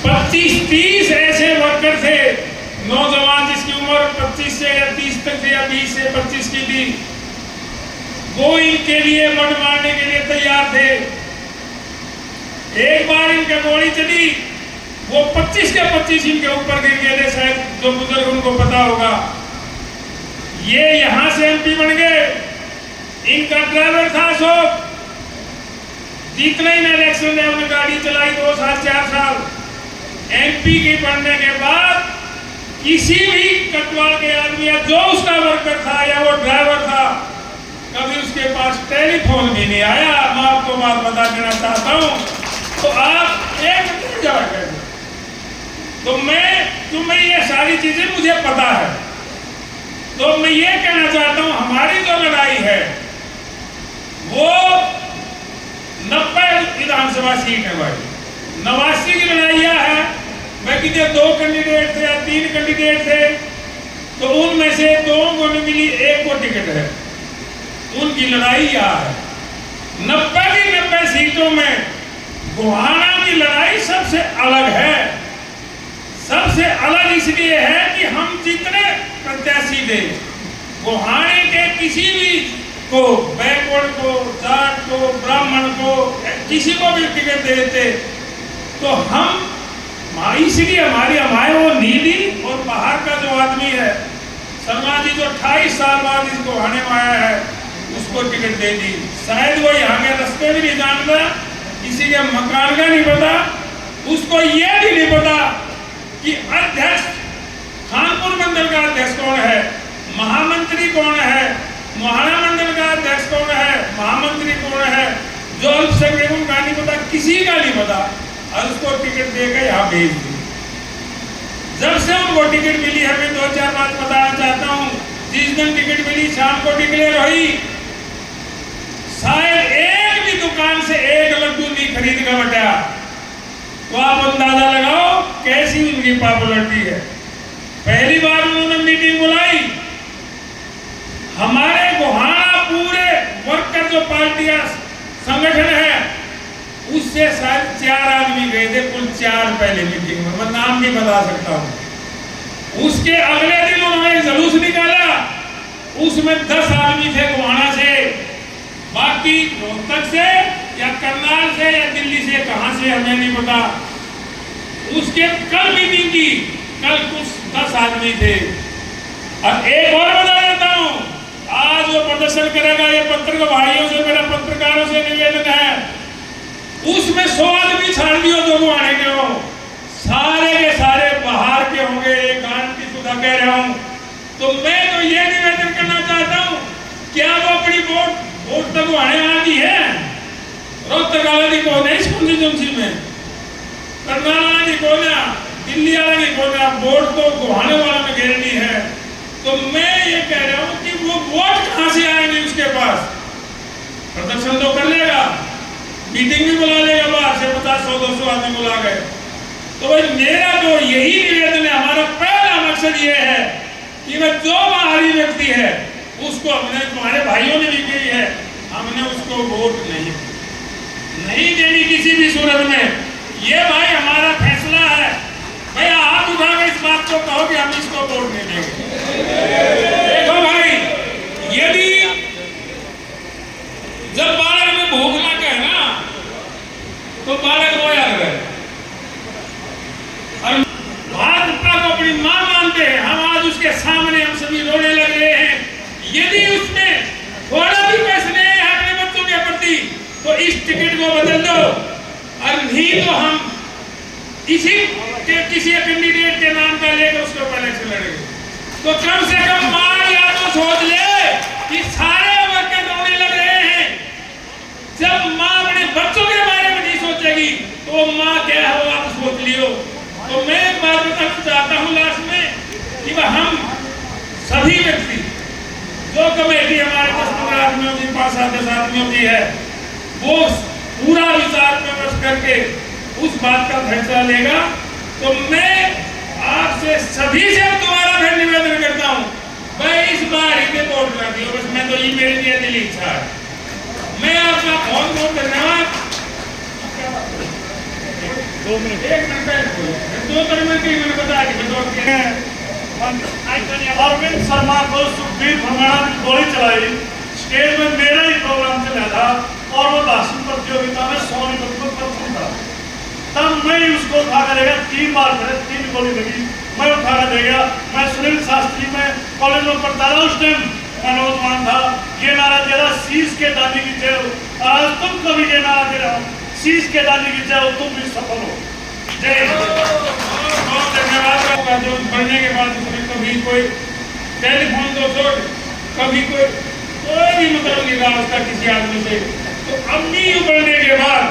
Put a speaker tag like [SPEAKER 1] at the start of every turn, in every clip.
[SPEAKER 1] 25-30 ऐसे वर्कर थे, नौजवान जिसकी उम्र 25 से या 30 तक थी या 20 से 25 की थी, वो इनके लिए मड मारने के लिए तैयार थे। एक बार इनका गोली चली, वो 25 के 25 इनके ऊपर गिर गए थे। शायद जो बुजुर्ग उनको पता होगा। ये यहां से एमपी बन गए। इनका ड्राइवर था अशोक। जितना ही इलेक्शन में उन्होंने गाड़ी चलाई 2 साल 4 साल। एमपी के बनने के बाद किसी भी कटवाल के आदमी या जो उसका वर्कर था या वो ड्राइवर था, कभी उसके पास टेलीफोन भी नहीं आया। मैं आपको बात बता देना चाहता हूं। तो आप एक तो तुम्हें ये सारी चीजें मुझे पता है। तो मैं ये कहना चाहता हूं, हमारी जो लड़ाई है वो 90 विधानसभा सीट है भाई। 89 की लड़ाइया है। मैं कितने 2 कैंडिडेट थे या 3 कैंडिडेट थे, तो उनमें से 2 को नहीं मिली, 1 को टिकट है। उनकी लड़ाई यह है। 90 की 90 सीटों में गोहाना की लड़ाई सबसे अलग है। सबसे अलग इसलिए है कि हम जितने प्रत्याशी थे, गोहाने के किसी भी को, बैकवर्ड को, जाट को, ब्राह्मण को, किसी को भी टिकट दे देते, तो हम इसलिए हमारे वो नीली और बाहर का जो आदमी है शर्मा जी, जो 28 साल बाद इस गोहाने में आया है, उसको टिकट दे दी। शायद वो यहाँ के रास्ते भी नहीं जानता, किसी के मकान का नहीं पता, उसको ये भी नहीं पता कि अध्यक्ष खानपुर मंडल का अध्यक्ष कौन है, महामंत्री कौन है, मोहाना मंडल का अध्यक्ष कौन है, महामंत्री कौन है, जो अल्पसंख्यकों का नहीं पता, किसी का नहीं पता, और उसको टिकट देकर यहाँ भेज दी। जब से उनको टिकट मिली है, मैं 2-4 बात बताना चाहता हूँ। जिस दिन टिकट मिली शाम को डिक्लेयर हुई, शायद एक भी दुकान से 1 लड्डू नहीं खरीद कर बटा। तो आप अंदाजा लगाओ कैसी उनकी पॉपुलरिटी है। पहली बार उन्होंने मीटिंग बुलाई, हमारे गोहाना पूरे वर्कर जो पार्टियां संगठन है उससे शायद 4 आदमी गए थे, कुल 4 पहले मीटिंग में। मैं नाम भी बता सकता हूं। उसके अगले दिन उन्होंने जुलूस निकाला, उसमें 10 आदमी थे गोहाना से, बाकी रोहतक से या करनाल से या दिल्ली से, कहां से हमें नहीं पता। उसके कल मीटिंग की, कल कुछ 10 आदमी थे। और एक और बता देता हूं, आज वो प्रदर्शन करेगा, ये पत्रकार भाइयों से, मेरा पत्रकारों से निवेदन है, उसमें 100 आदमी छाड़ दियो जो गोहाने के हो, सारे के सारे बाहर के होंगे। एक आंटी सुधा कह रहा हूं। तो मैं तो ये निवेदन करना चाहता हूं, क्या वो अपनी वोट तक गोहाने आती है? रोहतक वाला की कौन है इस कॉन्स्टिट्यूंसी में, करनाल वाला की कौन है, दिल्ली वाला की कौन है? वोट तो गोहाने वाला में गारंटी है। तो मैं ये कह रहा हूं कि वो वोट कहां से आएंगे उसके पास? प्रदर्शन तो कर लेगा, मीटिंग भी बुला लेगा, बाहर से 50-100-200 आदमी बुला गए। तो भाई मेरा तो यही निवेदन है, हमारा पहला मकसद ये है कि वह जो बाहरी व्यक्ति है उसको, हमने तुम्हारे भाइयों ने भी कही है, हमने उसको वोट नहीं देनी किसी भी सूरत में। ये भाई हमारा फैसला है। भाई हाथ उठाकर इस बात को कहो कि हम इसको वोट नहीं देंगे। देखो भाई, यदि जब बालक में भूख लगे ना तो बालक रोया करे, और भाजपा को अपनी मां मानते हैं। हम आज उसके सामने हम सभी रोने लग रहे हैं। यदि उसमें थोड़ा भी पैसे नहीं है अपने बच्चों के प्रति, तो इस टिकट को बदल दो, और नहीं तो हम किसी कैंडिडेट के नाम का लेकर उसको पहले से लड़ेंगे। तो कम से कम मां या तो सोच ले कि सारे वर्कर रोने लग रहे हैं। जब मां अपने बच्चों के बारे में नहीं सोचेगी तो मां क्या हो, आप सोच लियो। तो मैं एक बात बताना चाहता हूं लास्ट में कि हम सभी व्यक्ति, जो कमेटी हमारे 10-15 आदमियों की, 5-7 आदमियों की है, वो पूरा विचार विमर्श करके उस बात का फैसला लेगा। तो मैं आपसे सभी से दोबारा फिर निवेदन करता हूं, भाई इस बार ही वोट कर दियो बस। मैं तो ये मेरी लिए दिली इच्छा है। मैं आपका बहुत बहुत धन्यवाद। 2 मिनट 1 मिनट पहले 2 मिनट की मैंने बताया कि बंदों के
[SPEAKER 2] अरविंद शर्मा को सुखबीर भरमाणा ने गोली चलाई। स्टेज में मेरा ही प्रोग्राम चला था और वो भाषण प्रतियोगिता में 100 नंबर पर प्रथम था। तब मैं उसको उठा कर देगा 3 बार करे, 3 गोली लगी, मैं उठा कर देगा। मैं सुनील शास्त्री में कॉलेज में पढ़ता था, उस टाइम मैं नौजवान था। ये नारा दे रहा शीश के दानी की जय हो, और आज तुम कभी ये नारा दे रहा हूँ शीश के दानी की जय हो, तुम भी सफल हो। जय
[SPEAKER 1] बहुत धन्यवाद होगा। जो बढ़ने के बाद उसमें कभी कोई टेलीफोन तो छोड़, कभी कोई भी मतलब नहीं रहा उसका किसी आदमी से। तो अम्मी बढ़ने के बाद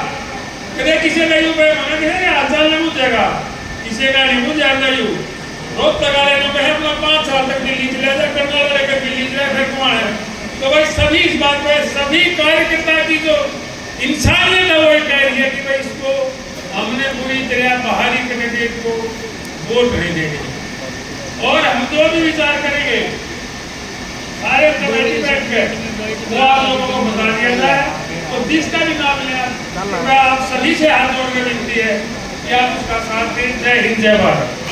[SPEAKER 1] कदे किसी नहीं उबे मना के हालचाल नहीं पूछेगा, किसी का नहीं पूछे नहीं रोज लगा लेने पे अपना 5 साल तक दिल्ली चले जाए, करना लेकर दिल्ली चले, फिर कौन है। तो भाई सभी इस बात पे सभी कार्यकर्ता की जो इंसानियत है वो कह रही है कि भाई इसको हमने पूरी तरह बाहरी कैंडिडेट को वोट नहीं देंगे और हम जो भी विचार करेंगे सारे कमेटी बैठ के वो आप लोगों को बता दिया जाए। तो जिसका भी नाम लिया तो मैं आप सभी से हाथ जोड़ के विनती है कि आप उसका साथ दें। जय हिंद, जय भारत।